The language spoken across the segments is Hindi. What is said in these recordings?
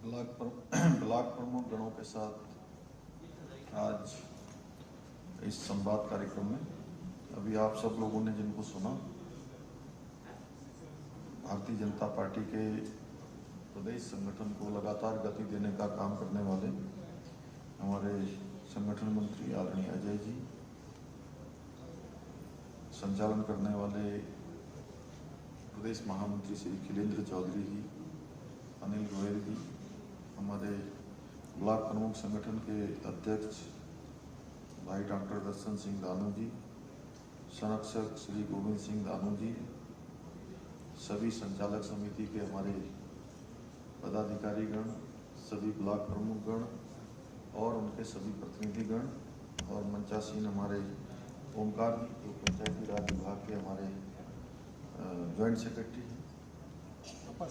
ब्लॉक प्रमुख गणों के साथ आज इस संवाद कार्यक्रम में अभी आप सब लोगों ने जिनको सुना, भारतीय जनता पार्टी के प्रदेश संगठन को लगातार गति देने का काम करने वाले हमारे संगठन मंत्री आदरणीय अजय जी, संचालन करने वाले प्रदेश महामंत्री श्री खिलेंद्र चौधरी जी, अनिल गोयल जी, हमारे ब्लॉक प्रमुख संगठन के अध्यक्ष भाई डॉक्टर दर्शन सिंह दानू जी, संरक्षक श्री गोविंद सिंह दानू जी, सभी संचालक समिति के हमारे पदाधिकारीगण, सभी ब्लॉक प्रमुखगण और उनके सभी प्रतिनिधिगण और मंचासीन हमारे ओमकार जी जो पंचायती राज विभाग के हमारे ज्वाइंट सेक्रेटरी हैं, अपर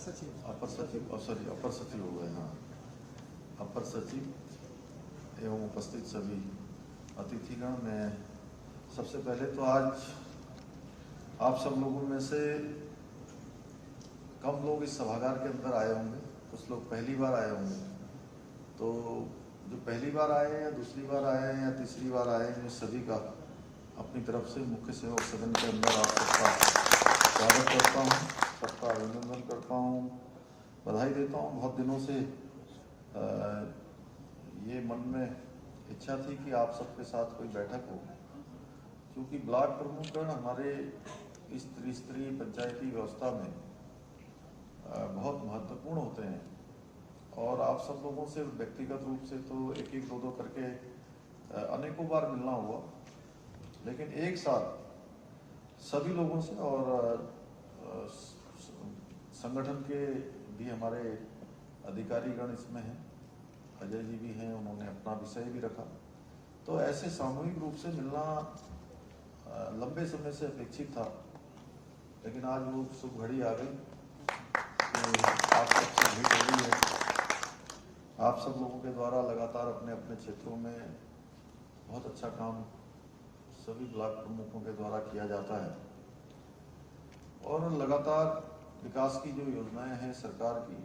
सचिव हो गए, हाँ, अपर सचिव एवं उपस्थित सभी अतिथिगण। मैं सबसे पहले तो आज आप सब लोगों में से कम लोग इस सभागार के अंदर आए होंगे, कुछ लोग पहली बार आए होंगे। तो जो पहली बार आए हैं या दूसरी बार आए हैं या तीसरी बार आए हैं, सभी का अपनी तरफ से मुख्य सेवक सदन के अंदर आप सबका स्वागत करता हूँ, सबका अभिनंदन करता हूँ, बधाई देता हूँ। बहुत दिनों से ये मन में इच्छा थी कि आप सबके साथ कोई बैठक हो, क्योंकि ब्लॉक प्रमुखगण हमारे इस त्रिस्तरीय पंचायती व्यवस्था में बहुत महत्वपूर्ण होते हैं और आप सब लोगों से व्यक्तिगत रूप से तो एक एक दो करके अनेकों बार मिलना हुआ, लेकिन एक साथ सभी लोगों से और संगठन के भी हमारे अधिकारीगण इसमें हैं, अजय जी भी हैं, उन्होंने अपना विषय भी रखा, तो ऐसे सामूहिक रूप से मिलना लंबे समय से अपेक्षित था, लेकिन आज वो शुभ घड़ी आ गई कि आप सबसे भेंट हो रही है। आप सब लोगों के द्वारा लगातार अपने अपने क्षेत्रों में बहुत अच्छा काम सभी ब्लॉक प्रमुखों के द्वारा किया जाता है और लगातार विकास की जो योजनाएं हैं सरकार की,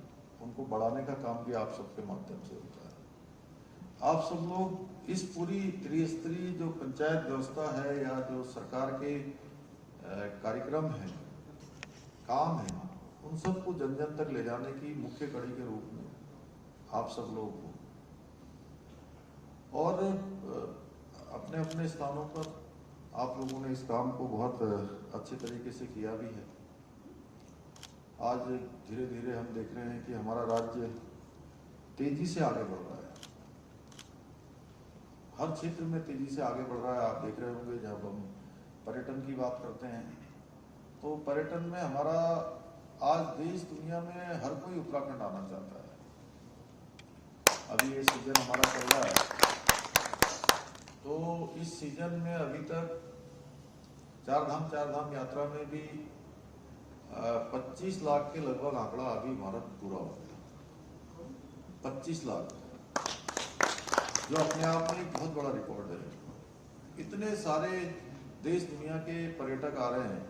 उनको बढ़ाने का काम भी आप सबके माध्यम से होता है। आप सब लोग इस पूरी त्रिस्तरीय जो पंचायत व्यवस्था है या जो सरकार के कार्यक्रम हैं, काम हैं, उन सबको जन जन तक ले जाने की मुख्य कड़ी के रूप में आप सब लोग हो और अपने अपने स्थानों पर आप लोगों ने इस काम को बहुत अच्छे तरीके से किया भी है। आज धीरे धीरे हम देख रहे हैं कि हमारा राज्य तेजी से आगे बढ़ रहा है, हर क्षेत्र में तेजी से आगे बढ़ रहा है। आप देख रहे होंगे जब हम पर्यटन की बात करते हैं तो पर्यटन में हमारा आज देश दुनिया में हर कोई उत्तराखंड आना चाहता है। अभी ये सीजन हमारा चल रहा है, तो इस सीजन में अभी तक चार धाम यात्रा में भी 25 लाख के लगभग आंकड़ा अभी भारत पूरा हो गया। 25 लाख, जो अपने आप में एक बहुत बड़ा रिकॉर्ड है। इतने सारे देश दुनिया के पर्यटक आ रहे हैं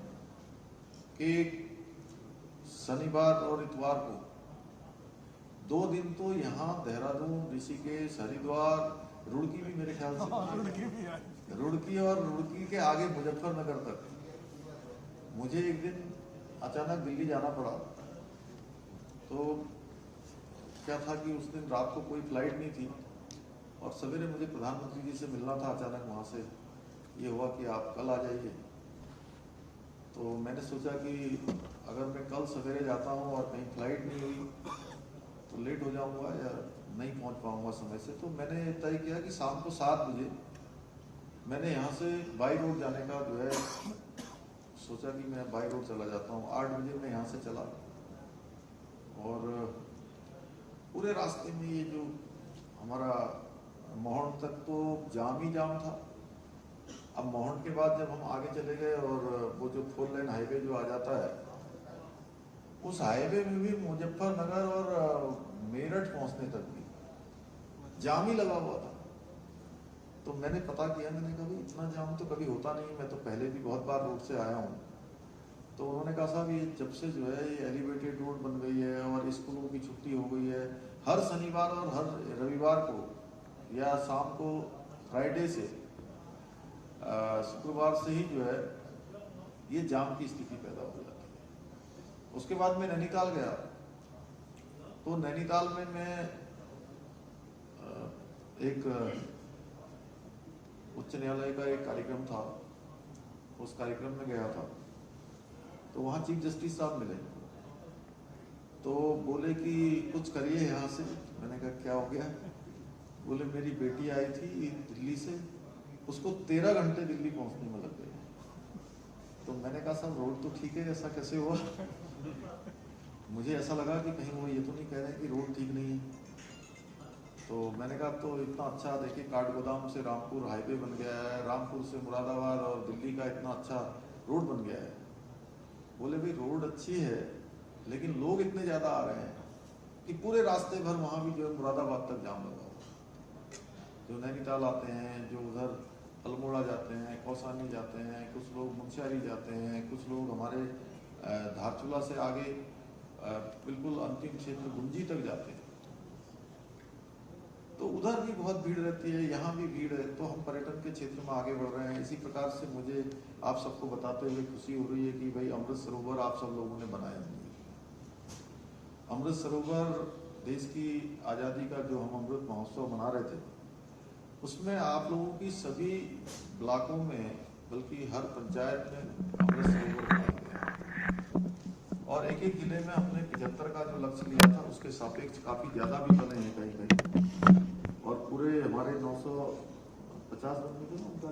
कि शनिवार और इतवार को 2 दिन तो यहाँ देहरादून, ऋषिकेश, हरिद्वार, रुड़की भी मेरे ख्याल से रुड़की और रुड़की के आगे मुजफ्फरनगर तक। मुझे एक दिन अचानक दिल्ली जाना पड़ा, तो क्या था कि उस दिन रात को कोई फ्लाइट नहीं थी और सवेरे मुझे प्रधानमंत्री जी से मिलना था। अचानक वहाँ से ये हुआ कि आप कल आ जाइए। तो मैंने सोचा कि अगर मैं कल सवेरे जाता हूँ और कहीं फ्लाइट नहीं हुई तो लेट हो जाऊँगा या नहीं पहुँच पाऊँगा समय से, तो मैंने तय किया कि शाम को 7 बजे मैंने यहाँ से बाई रोड जाने का जो है सोचा कि मैं बाई रोड चला जाता हूँ। 8 बजे मैं यहाँ से चला और पूरे रास्ते में ये जो हमारा मोहन तक तो जाम ही जाम था। अब मोहन के बाद जब हम आगे चले गए और वो जो 4 लेन हाईवे जो आ जाता है, उस हाईवे में भी मुजफ्फरनगर और मेरठ पहुंचने तक भी जाम ही लगा हुआ था। तो मैंने पता किया, मैंने कहा इतना जाम तो कभी होता नहीं, मैं तो पहले भी बहुत बार रोड से आया हूँ। तो उन्होंने कहा साहब ये जब से जो है ये एलिवेटेड रोड बन गई है और स्कूलों की छुट्टी हो गई है, हर शनिवार और हर रविवार को या शाम को फ्राइडे से शुक्रवार से ही जो है ये जाम की स्थिति पैदा हो जाती है। उसके बाद मैं नैनीताल गया, तो नैनीताल में मैं एक उच्च न्यायालय का एक कार्यक्रम था, उस कार्यक्रम में गया था। तो वहाँ चीफ जस्टिस साहब मिले, तो बोले कि कुछ करिए यहाँ से। मैंने कहा क्या हो गया? बोले मेरी बेटी आई थी दिल्ली से, उसको 13 घंटे दिल्ली पहुँचने में लग गए। तो मैंने कहा साहब रोड तो ठीक है, ऐसा कैसे हुआ? मुझे ऐसा लगा कि कहीं वो ये तो नहीं कह रहे हैं कि रोड ठीक नहीं है। तो मैंने कहा तो इतना अच्छा, देखिए काठगोदाम से रामपुर हाईवे बन गया है, रामपुर से मुरादाबाद और दिल्ली का इतना अच्छा रोड बन गया है। बोले भाई रोड अच्छी है, लेकिन लोग इतने ज़्यादा आ रहे हैं कि पूरे रास्ते भर वहाँ भी जो है मुरादाबाद तक जाम लगा हुआ। जो नैनीताल आते हैं, जो उधर अल्मोड़ा जाते हैं, कौसानी जाते हैं, कुछ लोग मुंशियारी जाते हैं, कुछ लोग हमारे धारचूला से आगे बिल्कुल अंतिम क्षेत्र गुंजी तक जाते हैं, तो उधर भी बहुत भीड़ रहती है, यहाँ भी भीड़ है। तो हम पर्यटन के क्षेत्र में आगे बढ़ रहे हैं। इसी प्रकार से मुझे आप सबको बताते हुए खुशी हो रही है कि भाई अमृत सरोवर आप सब लोगों ने बनाया है। अमृत सरोवर देश की आज़ादी का जो हम अमृत महोत्सव मना रहे थे, उसमें आप लोगों की सभी ब्लॉकों में, बल्कि हर पंचायत में अमृत सरोवर बनाए गए। और एक एक जिले में हमने 75 का जो लक्ष्य लिया था, उसके सापेक्ष काफ़ी ज़्यादा भी बने हैं कहीं कहीं। और पूरे हमारे 950 बन गए उनका,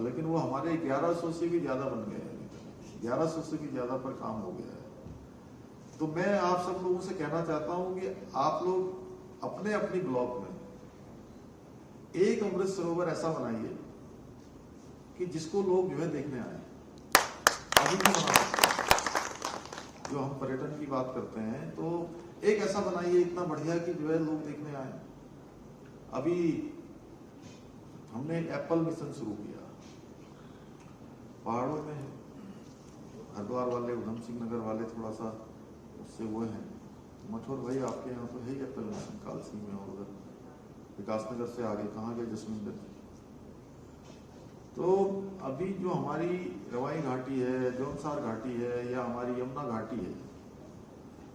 लेकिन वो हमारे 1100 से भी ज़्यादा बन गए हैं। 1100 से भी ज़्यादा पर काम हो गया है। तो मैं आप सब लोगों से कहना चाहता हूँ कि आप लोग अपने अपनी ब्लॉक में एक अमृत सरोवर ऐसा बनाइए कि जिसको लोग जो है देखने आए। अभी भी बना सकते हैं। जो हम पर्यटन की बात करते हैं, तो एक ऐसा बनाइए इतना बढ़िया कि जो है लोग देखने आए। अभी हमने एक एप्पल मिशन शुरू किया पहाड़ों में। हरिद्वार वाले, उधम सिंह नगर वाले थोड़ा सा उससे वो हैं। मठौर भाई आपके यहाँ तो है ही एप्पल मिशन, कालसी में, और उधर विकासनगर से आगे कहाँ गए जसविंदर। तो अभी जो हमारी रवाई घाटी है, जौनसार घाटी है, या हमारी यमुना घाटी है,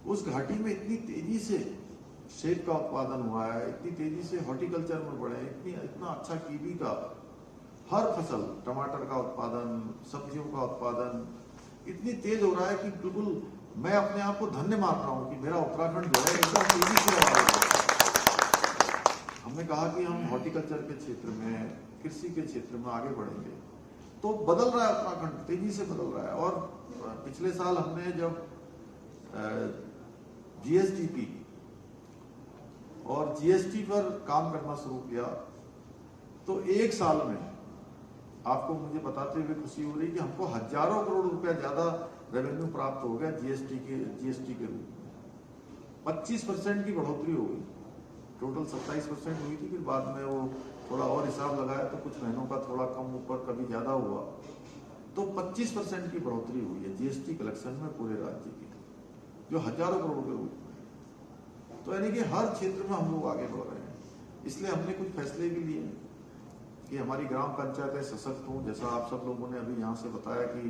उस घाटी में इतनी तेजी से सेब का उत्पादन हुआ है, इतनी तेजी से हॉर्टिकल्चर में बढ़े, इतना अच्छा कीवी का, हर फसल, टमाटर का उत्पादन, सब्जियों का उत्पादन इतनी तेज हो रहा है कि बिल्कुल मैं अपने आप को धन्य मान रहा हूँ कि मेरा उत्तराखंड जो है एकदम तेजी से बढ़ रहा है। हमने कहा कि हम हॉर्टिकल्चर के क्षेत्र में, कृषि के क्षेत्र में आगे बढ़ेंगे, तो बदल रहा है उत्तराखंड, तेजी से बदल रहा है। और पिछले साल हमने जब जीएसडीपी और जीएसटी पर काम करना शुरू किया, तो एक साल में आपको मुझे बताते हुए खुशी हो रही कि हमको हजारों करोड़ रुपया ज्यादा रेवेन्यू प्राप्त हो गया जीएसटी के रूप में। 25% की बढ़ोतरी हो गई। टोटल 27% हुई थी, फिर बाद में वो थोड़ा और हिसाब लगाया तो कुछ महीनों का थोड़ा कम ऊपर कभी ज्यादा हुआ, तो 25% की बढ़ोतरी हुई है जीएसटी कलेक्शन में पूरे राज्य की, जो हजारों करोड़ के रूप में। तो यानी कि हर क्षेत्र में हम लोग आगे बढ़ रहे हैं। इसलिए हमने कुछ फैसले भी लिए कि हमारी ग्राम पंचायतें सशक्त हों। जैसा आप सब लोगों ने अभी यहाँ से बताया कि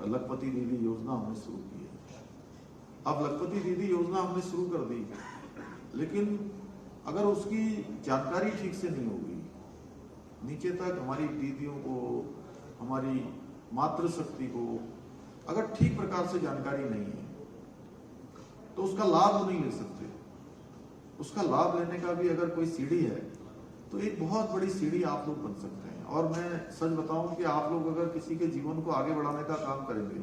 लखपति दीदी योजना हमने शुरू की है। अब लखपति दीदी योजना हमने शुरू कर दी, लेकिन अगर उसकी जानकारी ठीक से नहीं होगी, नीचे तक हमारी दीदियों को, हमारी मातृशक्ति को अगर ठीक प्रकार से जानकारी नहीं है, तो उसका लाभ नहीं ले सकते। उसका लाभ लेने का भी अगर कोई सीढ़ी है, तो एक बहुत बड़ी सीढ़ी आप लोग बन सकते हैं। और मैं सच बताऊं कि आप लोग अगर किसी के जीवन को आगे बढ़ाने का काम करेंगे,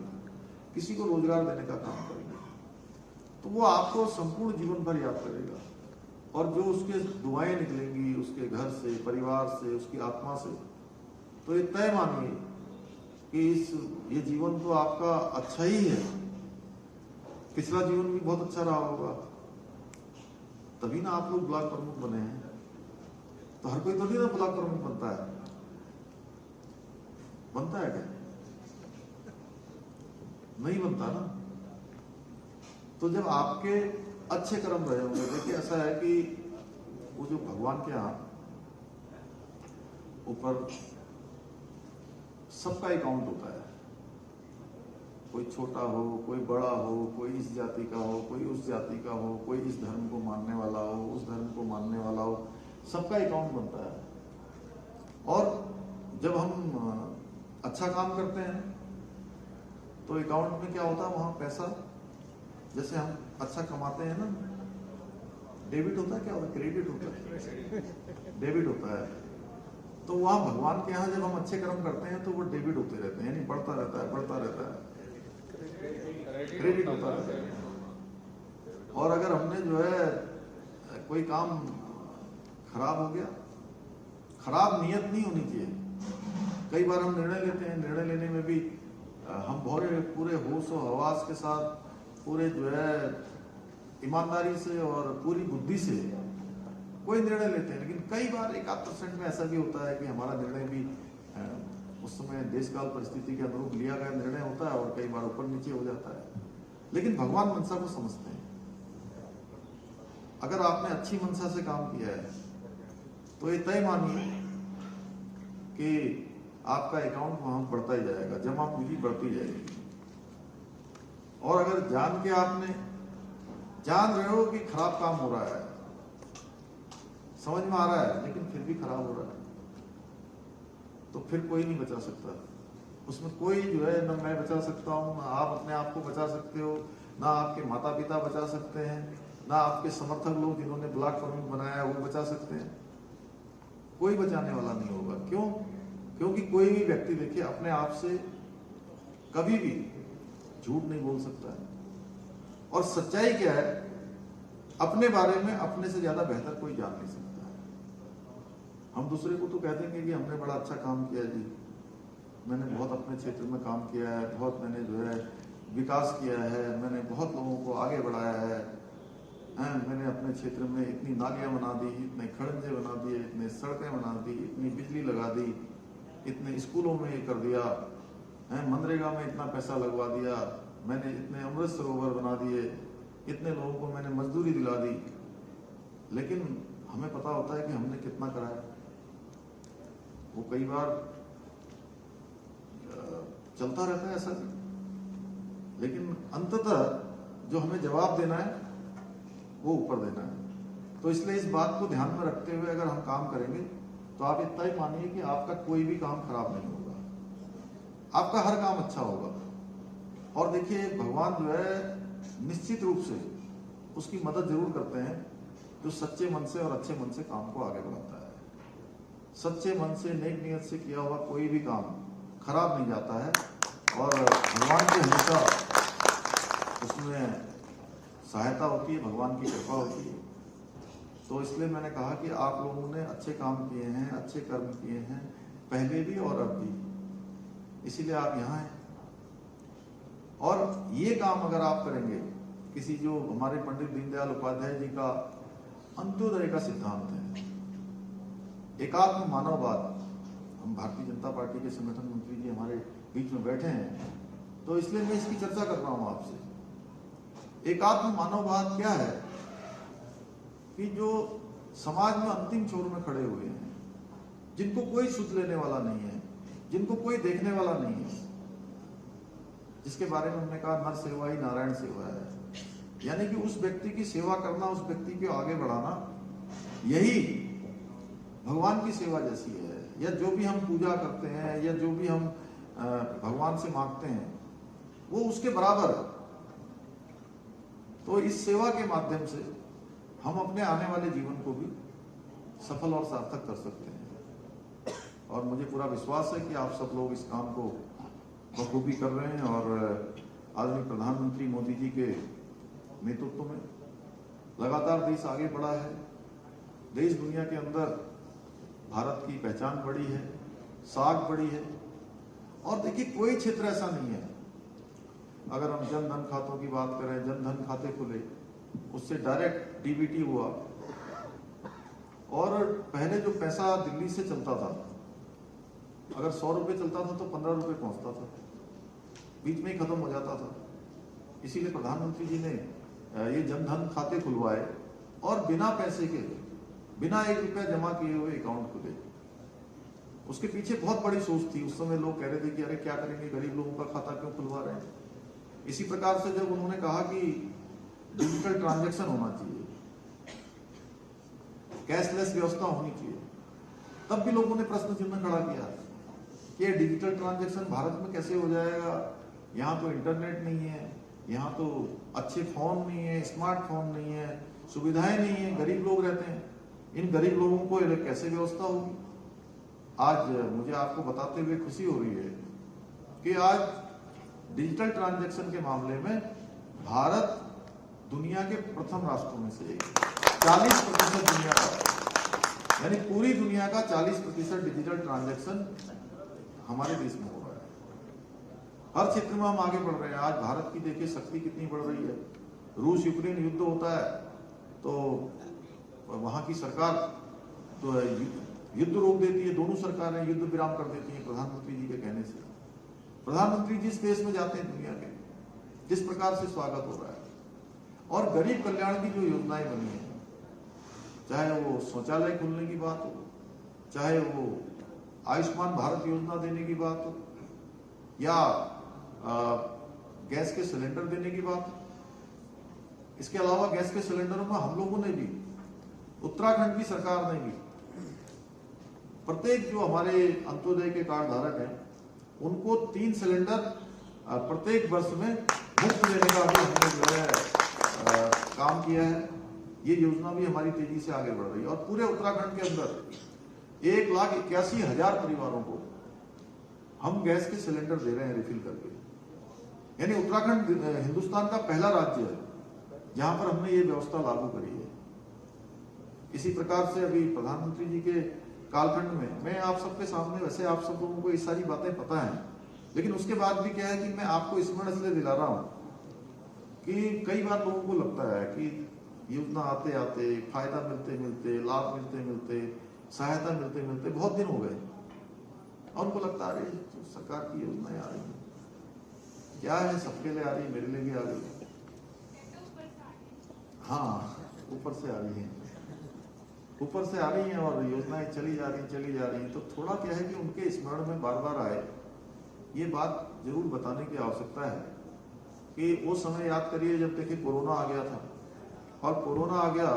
किसी को रोजगार देने का काम करेंगे, तो वो आपको संपूर्ण जीवन भर याद करेगा। और जो उसके दुआएं निकलेंगी उसके घर से, परिवार से, उसकी आत्मा से, तो ये तय मानिए कि ये जीवन तो आपका अच्छा ही है। पिछला जीवन भी बहुत अच्छा रहा होगा, तभी ना आप लोग ब्लॉक प्रमुख बने हैं। तो हर कोई थोड़ी ना ब्लॉक प्रमुख बनता है क्या? नहीं बनता ना। तो जब आपके अच्छे कर्म रहे होंगे, देखिए ऐसा है कि वो जो भगवान के यहाँ ऊपर सबका अकाउंट होता है, कोई छोटा हो, कोई बड़ा हो, कोई इस जाति का हो, कोई उस जाति का हो, कोई इस धर्म को मानने वाला हो, उस धर्म को मानने वाला हो, सबका अकाउंट बनता है। और जब हम अच्छा काम करते हैं तो अकाउंट में क्या होता है, वहां पैसा, जैसे हम अच्छा कमाते हैं ना, डेबिट होता है, क्या होता है, क्रेडिट होता है, डेबिट होता है। तो वहां भगवान के यहाँ जब हम अच्छे कर्म करते हैं तो वो डेबिट होते रहते हैं, यानी बढ़ता रहता है, बढ़ता रहता है, क्रेडिट होता रहता है। और अगर हमने जो है कोई काम खराब हो गया, खराब नियत नहीं होनी चाहिए। कई बार हम निर्णय लेते हैं, निर्णय लेने में भी हम पूरे होश और हवास के साथ, पूरे जो है ईमानदारी से और पूरी बुद्धि से कोई निर्णय लेते हैं, लेकिन कई बार 1-8% में ऐसा भी होता है कि हमारा निर्णय भी उस समय देश काल परिस्थिति के अनुरूप लिया गया निर्णय होता है और कई बार ऊपर नीचे हो जाता है। लेकिन भगवान मनसा को समझते हैं। अगर आपने अच्छी मनसा से काम किया है तो ये तय मानिए कि आपका अकाउंट वहां बढ़ता ही जाएगा, जमा पूंजी बढ़ती जाएगी। और अगर जान के आपने जान रहे हो कि खराब काम हो रहा है, समझ में आ रहा है, लेकिन फिर भी खराब हो रहा है, तो फिर कोई नहीं बचा सकता उसमें। कोई जो है, ना मैं बचा सकता हूं, ना आप अपने आप को बचा सकते हो, ना आपके माता पिता बचा सकते हैं, ना आपके समर्थक लोग जिन्होंने ब्लॉक प्रमुख बनाया है वो बचा सकते हैं। कोई बचाने वाला नहीं होगा। क्यों? क्योंकि कोई भी व्यक्ति देखिए अपने आप से कभी भी झूठ नहीं बोल सकता है। और सच्चाई क्या है, अपने बारे में अपने से ज्यादा बेहतर कोई जान नहीं सकता है। हम दूसरे को तो कह देंगे कि हमने बड़ा अच्छा काम किया जी, मैंने बहुत अपने क्षेत्र में काम किया है, बहुत मैंने जो है विकास किया है, मैंने बहुत लोगों को आगे बढ़ाया है, मैंने अपने क्षेत्र में इतनी नालियां बना दी, इतने खड़ंजे बना दिए, इतने सड़कें बना दी, इतनी बिजली लगा दी, इतने स्कूलों में ये कर दिया, मनरेगा में इतना पैसा लगवा दिया, मैंने इतने अमृत सरोवर बना दिए, इतने लोगों को मैंने मजदूरी दिला दी। लेकिन हमें पता होता है कि हमने कितना कराया। वो कई बार चलता रहता है ऐसा भी, लेकिन अंततः जो हमें जवाब देना है वो ऊपर देना है। तो इसलिए इस बात को ध्यान में रखते हुए अगर हम काम करेंगे तो आप इतना ही मानिए कि आपका कोई भी काम खराब नहीं होगा, आपका हर काम अच्छा होगा। और देखिए भगवान जो है निश्चित रूप से उसकी मदद जरूर करते हैं जो सच्चे मन से और अच्छे मन से काम को आगे बढ़ाता है। सच्चे मन से, नेक नियत से किया हुआ कोई भी काम खराब नहीं जाता है और भगवान की हमेशा उसमें सहायता होती है, भगवान की कृपा होती है। तो इसलिए मैंने कहा कि आप लोगों ने अच्छे काम किए हैं, अच्छे कर्म किए हैं, पहले भी और अब भी, इसीलिए आप यहाँ हैं। और ये काम अगर आप करेंगे, किसी जो हमारे पंडित दीनदयाल उपाध्याय जी का अंत्योदय का सिद्धांत है, एकात्म मानववाद, हम भारतीय जनता पार्टी के संगठन मंत्री जी हमारे बीच में बैठे हैं तो इसलिए मैं इसकी चर्चा कर रहा हूं आपसे। एकात्म मानववाद क्या है कि जो समाज में अंतिम छोर में खड़े हुए हैं, जिनको कोई सुध लेने वाला नहीं है, जिनको कोई देखने वाला नहीं है, जिसके बारे में हमने कहा नर सेवा ही नारायण सेवा है, यानी कि उस व्यक्ति की सेवा करना, उस व्यक्ति को आगे बढ़ाना, यही भगवान की सेवा जैसी है। या जो भी हम पूजा करते हैं या जो भी हम भगवान से मांगते हैं वो उसके बराबर है। तो इस सेवा के माध्यम से हम अपने आने वाले जीवन को भी सफल और सार्थक कर सकते हैं। और मुझे पूरा विश्वास है कि आप सब लोग इस काम को बखूबी कर रहे हैं और आदरणीय प्रधानमंत्री मोदी जी के नेतृत्व में लगातार देश आगे बढ़ा है। देश दुनिया के अंदर भारत की पहचान बढ़ी है, साख बढ़ी है। और देखिए कोई क्षेत्र ऐसा नहीं है, अगर हम जन धन खातों की बात करें, जन धन खाते खुले, उससे डायरेक्ट डीबीटी हुआ। और पहले जो पैसा दिल्ली से चलता था, अगर 100 रुपये चलता था तो 15 रुपये पहुंचता था, बीच में ही खत्म हो जाता था। इसीलिए प्रधानमंत्री जी ने ये जनधन खाते खुलवाए और बिना पैसे के, बिना 1 रुपया जमा किए हुए अकाउंट खुले। उसके पीछे बहुत बड़ी सोच थी। उस समय लोग कह रहे थे कि अरे क्या करेंगे, गरीब लोगों का खाता क्यों खुलवा रहे हैं। इसी प्रकार से जब उन्होंने कहा कि डिजिटल ट्रांजैक्शन होना चाहिए, कैशलेस व्यवस्था होनी चाहिए, तब भी लोगों ने प्रश्न चिन्ह खड़ा किया कि डिजिटल ट्रांजैक्शन भारत में कैसे हो जाएगा, यहाँ तो इंटरनेट नहीं है, यहाँ तो अच्छे फोन नहीं है, स्मार्टफोन नहीं है, सुविधाएं नहीं है, गरीब लोग रहते हैं, इन गरीब लोगों को कैसे व्यवस्था होगी। आज मुझे आपको बताते हुए खुशी हो रही है कि आज डिजिटल ट्रांजैक्शन के मामले में भारत दुनिया के प्रथम राष्ट्रों में से एक, 40% दुनिया का, यानी पूरी दुनिया का 40% डिजिटल ट्रांजैक्शन हमारे देश में हो रहा है। हर क्षेत्र में हम आगे बढ़ रहे हैं। आज भारत की देखिए शक्ति कितनी बढ़ रही है। रूस यूक्रेन युद्ध होता है तो वहां की सरकार तो युद्ध रोक देती है, दोनों सरकारें युद्ध विराम कर देती हैं प्रधानमंत्री जी के कहने से। प्रधानमंत्री जिस देश में जाते हैं दुनिया के, जिस प्रकार से स्वागत हो रहा है। और गरीब कल्याण की जो योजनाएं बनी है, चाहे वो शौचालय खुलने की बात हो, चाहे वो आयुष्मान भारत योजना देने की बात हो, या गैस के सिलेंडर देने की बात हो। इसके अलावा गैस के सिलेंडरों में हम लोगों ने भी, उत्तराखंड की सरकार ने भी, प्रत्येक जो हमारे अंत्योदय के कार्ड धारक हैं उनको 3 सिलेंडर प्रत्येक वर्ष में मुफ्त देने का भी हमने जो है काम किया है। ये योजना भी हमारी तेजी से आगे बढ़ रही है। और पूरे उत्तराखंड के अंदर 1,81,000 परिवारों को हम गैस के सिलेंडर दे रहे हैं रिफिल करके। यानी उत्तराखंड हिंदुस्तान का पहला राज्य है जहां पर हमने ये व्यवस्था लागू करी है। इसी प्रकार से अभी प्रधानमंत्री जी के कालखंड में, मैं आप सबके सामने, वैसे आप सब लोगों को ये सारी बातें पता हैं, लेकिन उसके बाद भी क्या है कि मैं आपको स्मरण इसलिए दिला रहा हूं कि कई बार लोगों को लगता है कि योजना आते आते, फायदा मिलते मिलते, लाभ मिलते मिलते, सहायता मिलते मिलते बहुत दिन हो गए, और उनको लगता है अरे सरकार की योजनाएं आ रही है, क्या है, सबके लिए आ रही है, मेरे लिए भी आ रही है। हाँ, ऊपर से आ रही है, ऊपर से आ रही हैं और योजनाएं चली जा रही। तो थोड़ा क्या है कि उनके स्मरण में बार बार आए, ये बात जरूर बताने की आवश्यकता है कि वो समय याद करिए जब देखिए कोरोना आ गया था, और कोरोना आ गया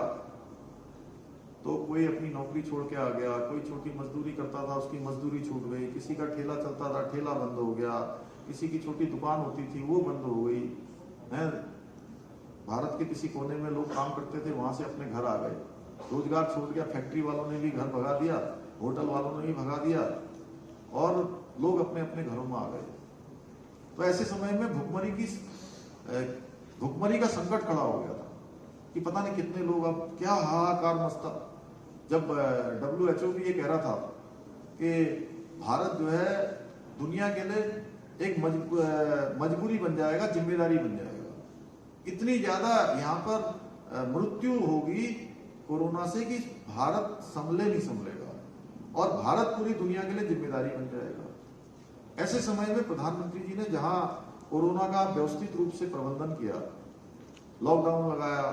तो कोई अपनी नौकरी छोड़ के आ गया, कोई छोटी मजदूरी करता था उसकी मजदूरी छूट गई, किसी का ठेला चलता था ठेला बंद हो गया, किसी की छोटी दुकान होती थी वो बंद हो गई है। भारत के किसी कोने में लोग काम करते थे, वहां से अपने घर आ गए, रोजगार छूट गया, फैक्ट्री वालों ने भी घर भगा दिया, होटल वालों ने भी भगा दिया, और लोग अपने अपने घरों में आ गए। तो ऐसे समय में भुखमरी का संकट खड़ा हो गया था कि पता नहीं कितने लोग, अब क्या हाहाकार मचता। जब WHO भी ये कह रहा था कि भारत जो है दुनिया के लिए एक मजबूरी बन जाएगा, जिम्मेदारी बन जाएगा, इतनी ज्यादा यहाँ पर मृत्यु होगी कोरोना से कि भारत नहीं संभलेगा, और भारत पूरी दुनिया के लिए जिम्मेदारी बन जाएगा। ऐसे समय में प्रधानमंत्री जी ने जहां कोरोना का व्यवस्थित रूप से प्रबंधन किया, लॉकडाउन लगाया,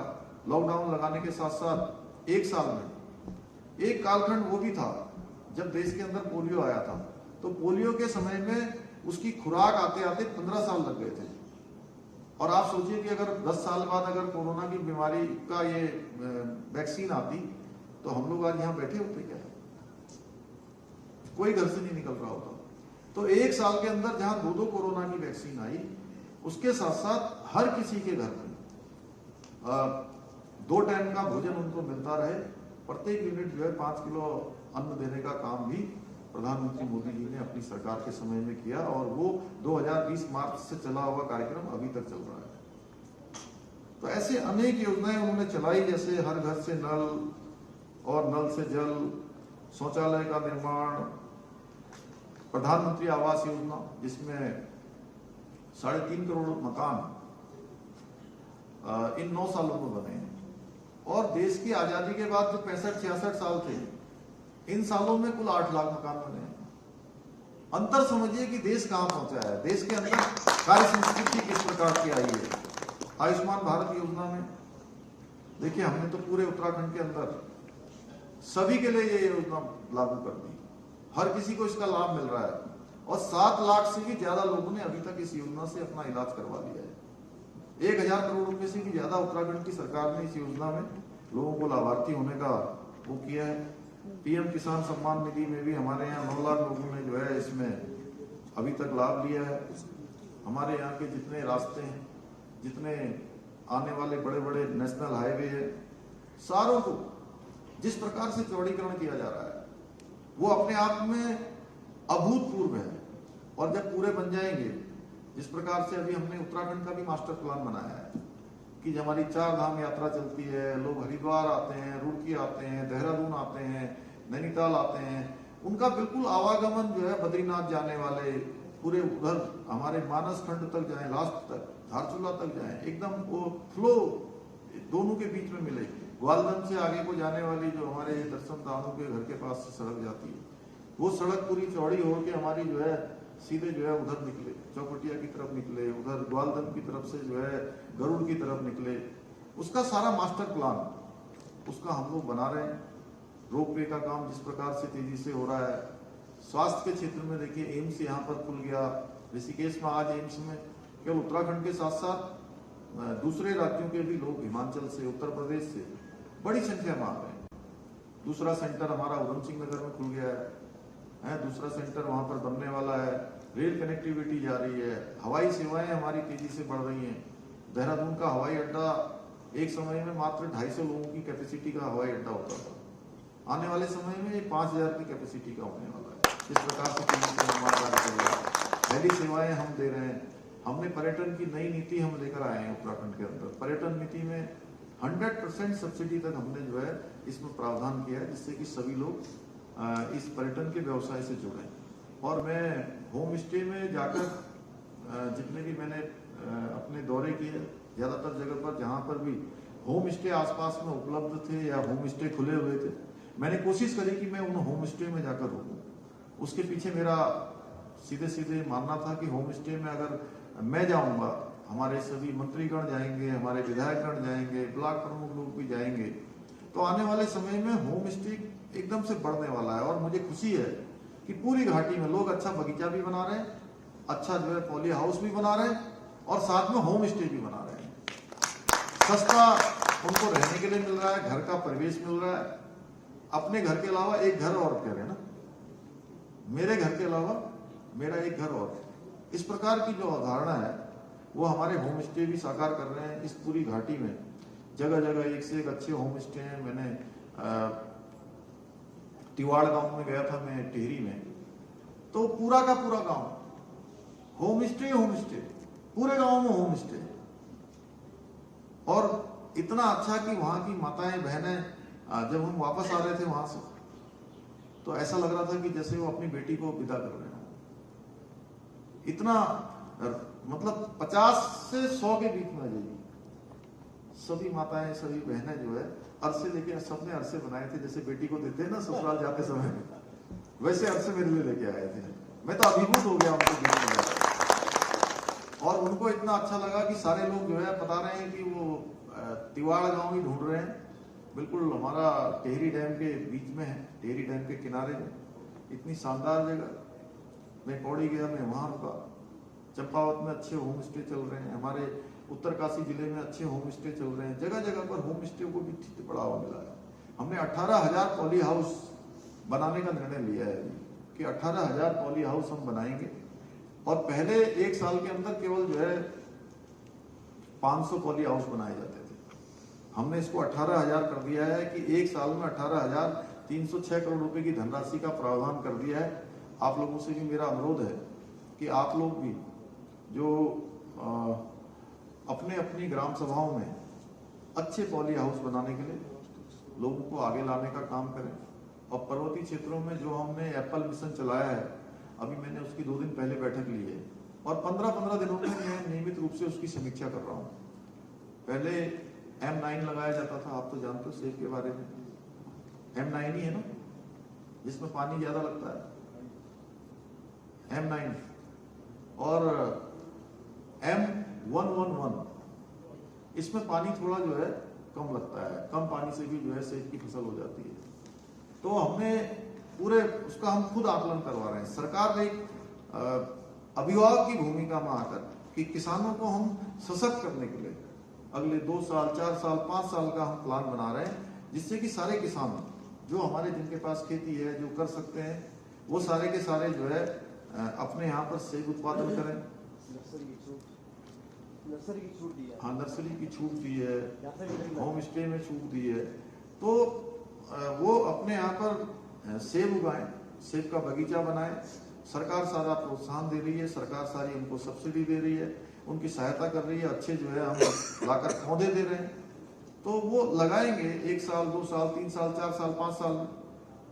लॉकडाउन लगाने के साथ साथ 1 साल में एक कालखंड वो भी था जब देश के अंदर पोलियो आया था। तो पोलियो के समय में उसकी खुराक आते आते 15 साल लग गए थे। और आप सोचिए कि अगर 10 साल बाद अगर कोरोना की बीमारी का ये वैक्सीन आती तो हम लोग आज यहाँ बैठे होते क्या? कोई घर से नहीं निकल रहा होता। तो 1 साल के अंदर जहां 2 कोरोना की वैक्सीन आई, उसके साथ साथ हर किसी के घर में 2 टाइम का भोजन उनको मिलता रहे, प्रत्येक यूनिट जो है 5 किलो अन्न देने का काम भी प्रधानमंत्री मोदी जी ने अपनी सरकार के समय में किया, और वो 2020 मार्च से चला हुआ कार्यक्रम अभी तक चल रहा है। तो ऐसे अनेक योजनाएं उन्होंने चलाई, जैसे हर घर से नल और नल से जल, शौचालय का निर्माण, प्रधानमंत्री आवास योजना जिसमें 3.5 करोड़ मकान इन 9 सालों में बने हैं, और देश की आजादी के बाद जो 65-66 साल थे, इन सालों में कुल 8 लाख मकान बने हैं। अंतर समझिए कि देश कहां पहुंचा है, देश के अंदर कार्य संस्कृति किस प्रकार की आई है। आयुष्मान भारत योजना में देखिए हमने तो पूरे उत्तराखंड के अंदर सभी के लिए ये योजना लागू कर दी, हर किसी को इसका लाभ मिल रहा है और 7 लाख से भी ज्यादा लोगों ने अभी तक इस योजना से अपना इलाज करवा लिया है। 1000 करोड़ रुपए से भी ज्यादा उत्तराखंड की सरकार ने इस योजना में लोगों को लाभार्थी होने का वो किया है। पीएम किसान सम्मान निधि में भी हमारे यहाँ 9 लाख लोगों ने जो है इसमें अभी तक लाभ लिया है। हमारे यहाँ के जितने रास्ते हैं, जितने आने वाले बड़े बड़े नेशनल हाईवे है, सारों को जिस प्रकार से चौड़ीकरण किया जा रहा है वो अपने आप में अभूतपूर्व है। और जब पूरे बन जाएंगे, जिस प्रकार से अभी हमने उत्तराखंड का भी मास्टर प्लान बनाया है कि हमारी 4 धाम यात्रा चलती है, लोग हरिद्वार आते हैं, रुड़की आते हैं, देहरादून आते हैं, नैनीताल आते हैं, उनका बिल्कुल आवागमन जो है बद्रीनाथ जाने वाले पूरे उधर हमारे मानस खंड तक जाए, लास्ट तक धारचूला तक जाए, एकदम वो फ्लो दोनों के बीच में मिले। ग्वालदम से आगे को जाने वाली जो हमारे दर्शन दानों के घर के पास से सड़क जाती है, वो सड़क पूरी चौड़ी होकर हमारी जो है सीधे जो है उधर निकले, चौपटिया की तरफ निकले, उधर ग्वालदम की तरफ से जो है गरुड़ की तरफ निकले, उसका सारा मास्टर प्लान उसका हम लोग बना रहे हैं। रोपवे का काम जिस प्रकार से तेजी से हो रहा है, स्वास्थ्य के क्षेत्र में देखिए एम्स यहाँ पर खुल गया, ऋषिकेश में आज एम्स में केवल उत्तराखंड के साथ साथ दूसरे राज्यों के भी लोग हिमाचल से, उत्तर प्रदेश से बड़ी संख्या में आ रहे हैं। दूसरा सेंटर हमारा उधम सिंह नगर में खुल गया है, दूसरा सेंटर वहां पर बनने वाला है, रेल कनेक्टिविटी जा रही है, हवाई सेवाएं हमारी तेजी से बढ़ रही हैं। देहरादून का हवाई अड्डा एक समय में मात्र 250 लोगों की कैपेसिटी का हवाई अड्डा होता था, आने वाले समय में ये 5000 की कैपेसिटी का होने वाला है। इस प्रकार से तेजी से निर्माण कार्य चल रहा है, पहली सेवाएं हम दे रहे हैं। हमने पर्यटन की नई नीति हम लेकर आए हैं उत्तराखंड के अंदर। पर्यटन नीति में 100% सब्सिडी तक हमने जो है इसमें प्रावधान किया है, जिससे कि सभी लोग इस पर्यटन के व्यवसाय से जुड़े। और मैं होम स्टे में जाकर जितने भी मैंने अपने दौरे किए, ज्यादातर जगह पर जहां पर भी होम स्टे आसपास में उपलब्ध थे या होम स्टे खुले हुए थे, मैंने कोशिश करी कि मैं उन होम स्टे में जाकर रुकूं। उसके पीछे मेरा सीधे सीधे मानना था कि होम स्टे में अगर मैं जाऊंगा, हमारे सभी मंत्रीगण जाएंगे, हमारे विधायकगण जाएंगे, ब्लॉक प्रमुख लोग भी जाएंगे, तो आने वाले समय में होम स्टे एकदम से बढ़ने वाला है। और मुझे खुशी है कि पूरी घाटी में लोग अच्छा बगीचा भी बना रहे हैं, अच्छा जो है पॉली हाउस भी बना रहे हैं और साथ में होम स्टे भी बना रहे हैं। सस्ता उनको रहने के लिए मिल रहा है, घर का परिवेश मिल रहा है। अपने घर के अलावा एक घर और कह रहे हैं ना, मेरे घर के अलावा मेरा एक घर और, इस प्रकार की जो अवधारणा है वो हमारे होम स्टे भी साकार कर रहे हैं। इस पूरी घाटी में जगह जगह एक से एक अच्छे होम स्टे हैं। मैंने तिवाड़ गांव में गया था मैं, टेहरी में, तो पूरा का पूरा गांव होम स्टे, पूरे गांव में होम स्टे। और इतना अच्छा कि वहां की माताएं बहनें जब हम वापस आ रहे थे वहां से, तो ऐसा लग रहा था कि जैसे वो अपनी बेटी को विदा कर रहे हैं। इतना मतलब 50 से 100 के बीच में आ जाएगी। सभी माताएं, सभी बहनें जो है अरसे लेके, सबने अरसे बनाए थे, जैसे बेटी को देते हैं ना ससुराल जाते समय, वैसे अरसे मेरे लिए लेके आए थे। मैं तो अभिभूत हो गया उनको देखकर। और उनको इतना अच्छा लगा कि सारे लोग जो है बता रहे हैं कि वो तिवाड़ गांव ही ढूंढ रहे हैं। बिल्कुल हमारा टेहरी डैम के बीच में है, टेहरी डैम के किनारे में, इतनी शानदार जगह। मैं पौड़ी गया, मैं वहां रुका। चंपावत में अच्छे होम स्टे चल रहे हैं, हमारे उत्तरकाशी जिले में अच्छे होम स्टे चल रहे हैं। जगह जगह पर होम स्टे को भी ठीक बढ़ावा मिला है। हमने 18,000 पॉली हाउस बनाने का निर्णय लिया है कि 18,000 पॉली हाउस हम बनाएंगे। और पहले एक साल के अंदर केवल जो है 500 पॉली हाउस बनाए जाते थे। हमने इसको 18,000 कर दिया है कि एक साल में 18,306 करोड़ रुपए की धनराशि का प्रावधान कर दिया है। आप लोगों से भी मेरा अनुरोध है कि आप लोग भी जो अपने अपनी ग्राम सभाओं में अच्छे पॉली हाउस बनाने के लिए लोगों को आगे लाने का काम करें। और पर्वतीय क्षेत्रों में जो हमने एप्पल मिशन चलाया है, अभी मैंने उसकी 2 दिन पहले बैठक ली है और 15-15 दिनों में मैं नियमित रूप से उसकी समीक्षा कर रहा हूँ। पहले M9 लगाया जाता था, आप तो जानते हो सेब के बारे में, M9 ही है ना जिसमें पानी ज्यादा लगता है, M9। और M111 इसमें पानी थोड़ा जो है कम लगता है, कम पानी से भी जो है सेब की फसल हो जाती है। तो हमने पूरे उसका हम खुद आकलन करवा रहे हैं। सरकार एक अभिभावक की भूमिका में आकर कि किसानों को हम सशक्त करने के लिए अगले 2 साल 4 साल 5 साल का हम प्लान बना रहे हैं, जिससे कि सारे किसान जो हमारे जिनके पास खेती है, जो कर सकते हैं, वो सारे के सारे जो है अपने यहाँ पर सेब उत्पादन करें। नर्सरी की छूट दी है, हाँ नर्सरी की छूट दी है, होम स्टे में छूट दी है, तो वो अपने यहाँ पर सेब उगाएं, सेब का बगीचा बनाएं। सरकार सारा प्रोत्साहन दे रही है, सरकार सारी उनको सब्सिडी दे रही है, उनकी सहायता कर रही है, अच्छे जो है हम लाकर पौधे दे रहे हैं। तो वो लगाएंगे 1 साल 2 साल 3 साल 4 साल 5 साल में,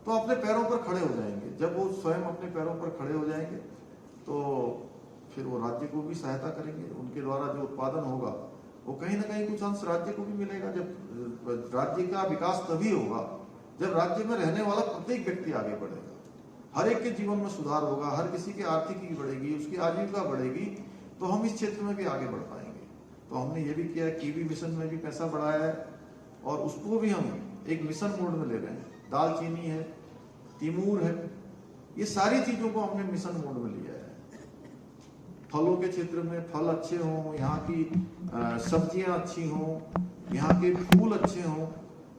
तो अपने पैरों पर खड़े हो जाएंगे। जब वो स्वयं अपने पैरों पर खड़े हो जाएंगे तो फिर वो राज्य को भी सहायता करेंगे। उनके द्वारा जो उत्पादन होगा वो कहीं ना कहीं कुछ अंश राज्य को भी मिलेगा। जब राज्य का विकास तभी होगा जब राज्य में रहने वाला प्रत्येक व्यक्ति आगे बढ़ेगा, हर एक के जीवन में सुधार होगा, हर किसी की आर्थिकी बढ़ेगी, उसकी आजीविका बढ़ेगी, तो हम इस क्षेत्र में भी आगे बढ़ पाएंगे। तो हमने ये भी किया है, कीवी मिशन में भी पैसा बढ़ाया है और उसको भी हम एक मिशन मोड में ले रहे हैं। दालचीनी है, तिमूर है, ये सारी चीजों को हमने मिशन मोड में लिया है। फलों के क्षेत्र में फल अच्छे हों, यहाँ की सब्जियां अच्छी हों, यहाँ के फूल अच्छे हों,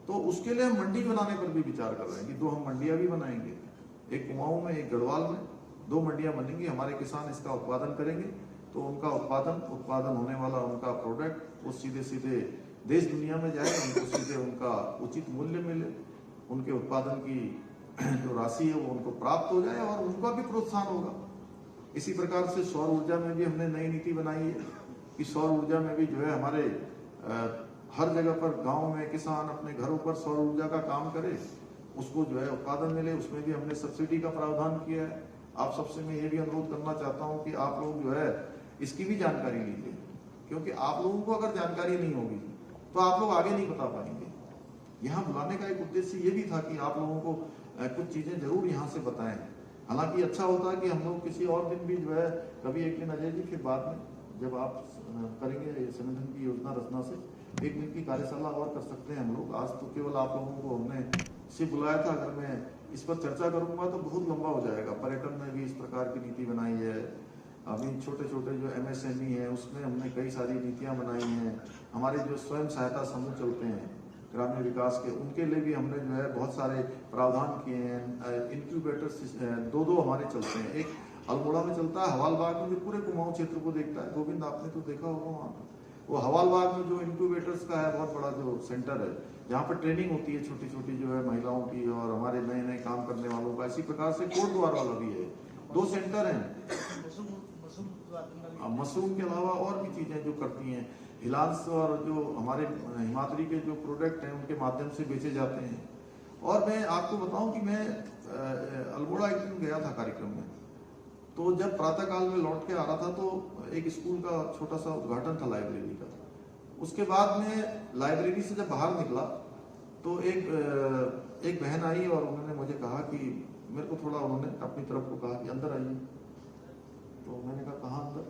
तो उसके लिए हम मंडी बनाने पर भी विचार कर रहे हैं कि 2 हम मंडियां भी बनाएंगे, एक कुमाऊं में एक गढ़वाल में, 2 मंडियां बनेंगी। हमारे किसान इसका उत्पादन करेंगे तो उनका उत्पादन होने वाला उनका प्रोडक्ट वो सीधे सीधे देश दुनिया में जाए, उनको सीधे उनका उचित मूल्य मिले, उनके उत्पादन की जो राशि है वो उनको प्राप्त हो जाए और उनका भी प्रोत्साहन होगा। इसी प्रकार से सौर ऊर्जा में भी हमने नई नीति बनाई है कि सौर ऊर्जा में भी जो है हमारे हर जगह पर गांव में किसान अपने घरों पर सौर ऊर्जा का काम करे, उसको जो है उत्पादन मिले। उसमें भी हमने सब्सिडी का प्रावधान किया है। आप सबसे मैं ये भी अनुरोध करना चाहता हूँ कि आप लोग जो है इसकी भी जानकारी लीजिए, क्योंकि आप लोगों को अगर जानकारी नहीं होगी तो आप लोग आगे नहीं बता पाएंगे। यहाँ बुलाने का एक उद्देश्य ये भी था कि आप लोगों को कुछ चीजें जरूर यहाँ से बताएं। हालांकि अच्छा होता है कि हम लोग किसी और दिन भी जो है कभी एक दिन अजय जी, फिर बाद में जब आप करेंगे संगठन की योजना रचना से 1 दिन की कार्यशाला और कर सकते हैं हम लोग। आज तो केवल आप लोगों को हमने सिर्फ बुलाया था। अगर मैं इस पर चर्चा करूंगा तो बहुत लंबा हो जाएगा। पर्यटन में भी इस प्रकार की नीति बनाई है, अभी छोटे छोटे जो MSME है उसमें हमने कई सारी नीतियां बनाई हैं। हमारे जो स्वयं सहायता समूह चलते हैं ग्रामीण विकास के, उनके लिए भी हमने जो है बहुत सारे प्रावधान किए हैं। इंक्यूबेटर 2 हमारे चलते हैं, एक अल्मोड़ा में चलता है, हवालबाग में जो पूरे कुमाऊं क्षेत्र को देखता है। गोविंद आपने तो देखा होगा वहाँ वो हवालबाग में जो इंक्यूबेटर्स का है बहुत बड़ा जो सेंटर है, जहाँ पर ट्रेनिंग होती है छोटी छोटी जो है महिलाओं की और हमारे नए नए काम करने वालों का। इसी प्रकार से कोट द्वार वाला भी है, 2 सेंटर हैं। मशरूम के अलावा और भी चीजें जो करती हैं, हिलांस और जो हमारे हिमाद्री के जो प्रोडक्ट हैं उनके माध्यम से बेचे जाते हैं। और मैं आपको बताऊं कि मैं अल्मोड़ा एक दिन गया था कार्यक्रम में, तो जब प्रातःकाल में लौट के आ रहा था तो एक स्कूल का छोटा सा उद्घाटन था लाइब्रेरी का। उसके बाद में लाइब्रेरी से जब बाहर निकला तो एक बहन आई और उन्होंने मुझे कहा कि मेरे को थोड़ा, उन्होंने अपनी तरफ को कहा कि अंदर आइए। तो मैंने कहा कहाँ अंदर?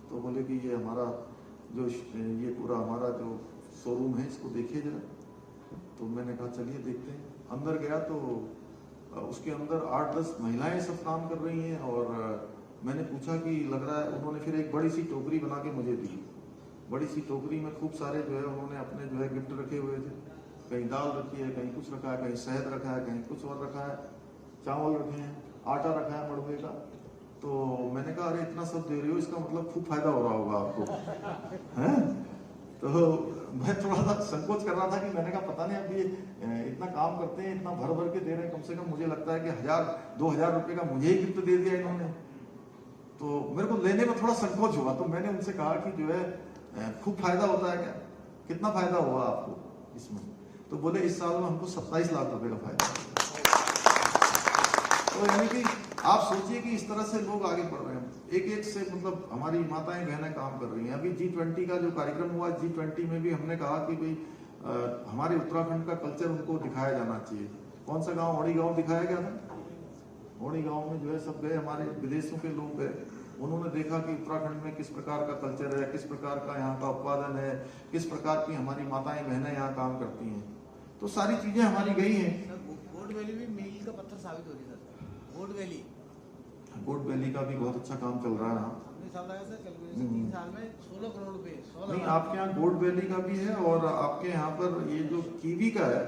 तो बोले कि ये हमारा जो ये पूरा हमारा जो शोरूम है इसको देखिए जरा। तो मैंने कहा चलिए देखते हैं। अंदर गया तो उसके अंदर 8-10 महिलाएं सब काम कर रही हैं और मैंने पूछा कि लग रहा है, उन्होंने फिर एक बड़ी सी टोकरी बना के मुझे दी। बड़ी सी टोकरी में खूब सारे जो है उन्होंने अपने जो है गिफ्ट रखे हुए थे। कहीं दाल रखी है, कहीं कुछ रखा है, कहीं शहद रखा है, कहीं कुछ और रखा है, चावल रखे हैं, आटा रखा है मड़ुए का। तो मैंने कहा अरे इतना सब दे रही हो, इसका मतलब खूब फायदा हो रहा होगा आपको, हैं? तो मैं थोड़ा सा संकोच कर रहा था कि मैंने कहा पता नहीं अब ये इतना काम करते हैं, इतना भर भर के दे रहे हैं, कम से कम मुझे लगता है कि 1000-2000 रुपए का मुझे ही गिफ्ट दे दिया इन्होंने। तो मेरे को लेने में थोड़ा संकोच हुआ। तो मैंने उनसे कहा कि जो है खूब फायदा होता है क्या, कितना फायदा हुआ आपको इसमें? तो बोले इस साल में हमको 27 लाख रुपए का फायदा। तो यानी कि आप सोचिए कि इस तरह से लोग आगे बढ़ रहे हैं, एक एक से मतलब हमारी माताएं बहनें काम कर रही हैं। अभी G20 का जो कार्यक्रम हुआ, G20 में भी हमने कहा कि भाई हमारे उत्तराखंड का कल्चर उनको दिखाया जाना चाहिए। कौन सा गांव? औड़ी गांव दिखाया गया था। औड़ी गांव में जो है सब गए, हमारे विदेशों के लोग गए, उन्होंने देखा कि उत्तराखंड में किस प्रकार का कल्चर है, किस प्रकार का यहाँ का उत्पादन है, किस प्रकार की हमारी माताएं बहनें यहाँ काम करती हैं, तो सारी चीजें हमारी गई हैं। गोड वैली भी मील का पत्थर साबित हो रही है सर। गोड वैली का भी बहुत अच्छा काम चल रहा है। हमने हिसाब लगाया सर, कैलकुलेशन 3 साल में 16 करोड़ रुपए। नहीं, आपके यहाँ गोड वैली का भी है और आपके यहाँ पर ये जो कीवी का है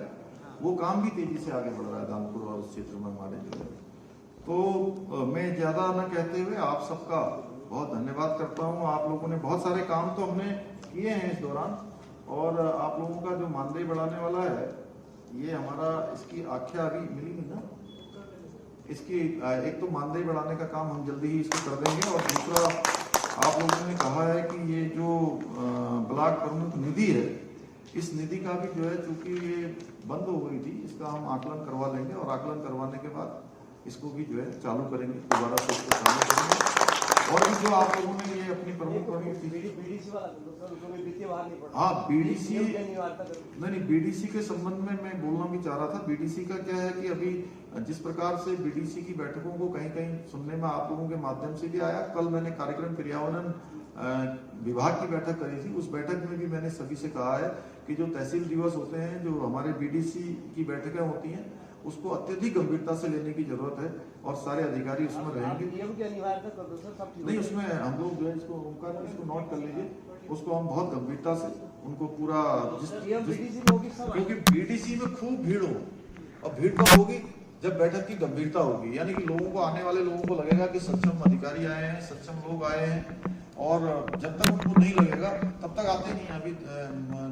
वो काम भी तेजी से आगे बढ़ रहा है दानपुर और उस क्षेत्र में हमारे जो है। तो मैं ज्यादा न कहते हुए आप सबका बहुत धन्यवाद करता हूँ। आप लोगों ने बहुत सारे काम तो हमने किए हैं इस दौरान, और आप लोगों का जो मानदेय बढ़ाने वाला है ये हमारा, इसकी आख्या अभी मिली नहीं ना, इसकी एक तो मानदेय बढ़ाने का काम हम जल्दी ही इसको कर देंगे, और दूसरा आप लोगों ने कहा है कि ये जो ब्लॉक प्रमुख निधि है, इस निधि का भी जो है चूंकि ये बंद हो गई थी, इसका हम आकलन करवा लेंगे, और आकलन करवाने के बाद इसको भी जो है चालू करेंगे, दोबारा से इसको चालू करेंगे। और जो आप लोगों ने ये अपनी प्रमुख हाँ बीडीसी नहीं, बीडीसी के संबंध में मैं बोलना भी चाह रहा था। बीडीसी का क्या है कि अभी जिस प्रकार से बीडीसी की बैठकों को कहीं कहीं सुनने में आप लोगों के माध्यम से भी आया, कल मैंने कार्यक्रम पर्यावरण विभाग की बैठक करी थी, उस बैठक में भी मैंने सभी से कहा है कि जो तहसील दिवस होते हैं, जो हमारे बीडीसी की बैठकें होती हैं, उसको अत्यधिक गंभीरता से लेने की जरूरत है, और सारे अधिकारी उसमें रहेंगे। नहीं, उसमें हम लोग जो है इसको ओमकार इसको नोट कर लीजिए, उसको हम बहुत गंभीरता से उनको पूरा क्योंकि बीडीसी में खूब भीड़ हो, और भीड़ कब होगी जब बैठक की गंभीरता होगी, यानी कि लोगों को, आने वाले लोगों को लगेगा कि सक्षम अधिकारी आए हैं, सक्षम लोग आए हैं, और जब तक उनको नहीं लगेगा तब तक आते नहीं। अभी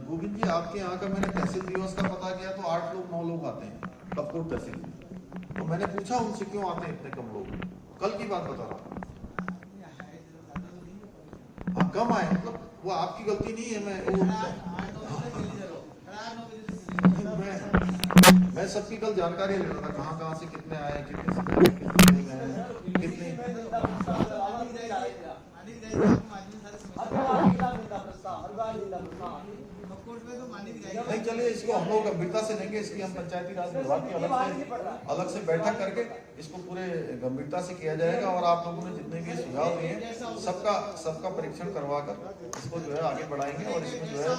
गोविंद जी, आपके यहाँ का मैंने तहसील दिवस का पता किया तो 8 लोग 9 लोग आते हैं कपकोट तहसील में, तो मैंने पूछा उनसे क्यों आते हैं इतने कम लोग, कल की बात बता रहा हूँ। हाँ, कम आए, मतलब वो आपकी गलती नहीं है। मैं सबकी कल जानकारी ले रहा था, कहाँ से कितने आए, कितने नहीं। चलिए, इसको हम लोग गंभीरता से लेंगे, इसकी हम पंचायती राज विभाग की अलग से बैठक करके इसको पूरे गंभीरता से किया जाएगा, और आप लोगों ने जितने भी सुझाव दिए हैं सबका परीक्षण करवा कर इसको जो है आगे बढ़ाएंगे, और इसमें जो है